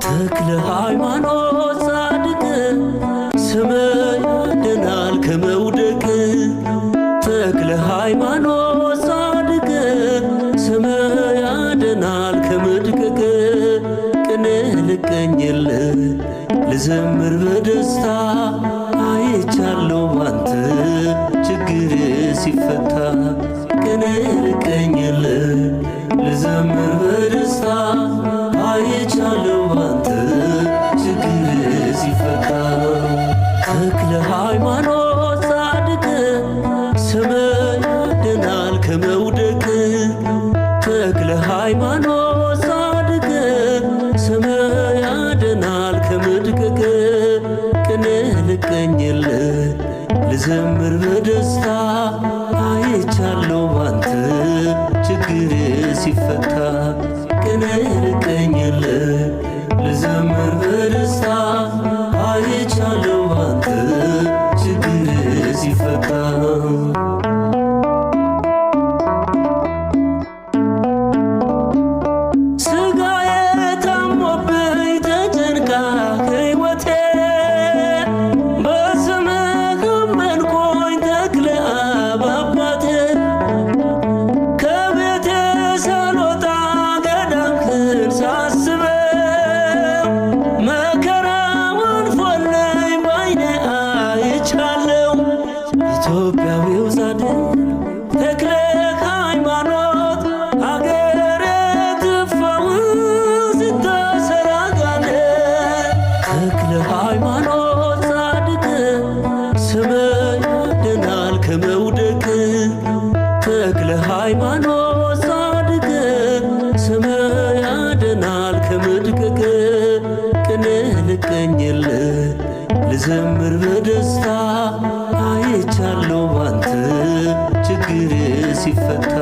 ተክለ ሃይማኖት ጻድቅ ስምህ ያድናል ከመውደቅ። ተክለ ሃይማኖት ጻድቅ ስምህ ያድናል ከመድቀቅ። ቅኔ ልቀኝልህ ልዘምር በደስታ አይቻለሁ ባንተ ችግር ሲፈታ። ቅኔ ልቀኝልህ ልዘምር በደስታ አይቻለሁ ባንተ ችግር ሲፈታ። ተክለ ሃይማኖት ጻድቅ ስምህ ያድናል ከመውደቅ። ተክለ ሃይማኖት ጻድቅ ስምህ ያድናል ከመድቀቅ። ቅኔ ልቀኝልህ ልዘምር በደስታ አይቻለሁ ባንተ ችግር ሲፈታ። ቅኔ ልቀኝልህ ልዘምር በደስታ አይቻለሁ ባንተ ችግር ሲፈታ። ስጋዬ ታሞብኝ ተጨንቃ ሕይወቴ በስምህ አመንኩኝ ተክለ አብ አባቴ። ከቤቴ ሳልወጣ ገዳምህን ሳስበው መከራው አልፎልኝ ባይኔ አይቻለሁ። ኢትዮጵያዊው ጻድቅ ተክለ ሃይማኖት አገሬ ትፈውስ ተሰራጋለ። ተክለ ሃይማኖት ጻድቅ ስምህ ያድናል ከመውደቅ። ተክለ ሃይማኖት ጻድቅ ስምህ ያድናል ከመድቀቅ። ቅኔ ልቀኝልህ ልዘምር በደስታ አይቻለሁ ባንተ ችግር ሲፈታ።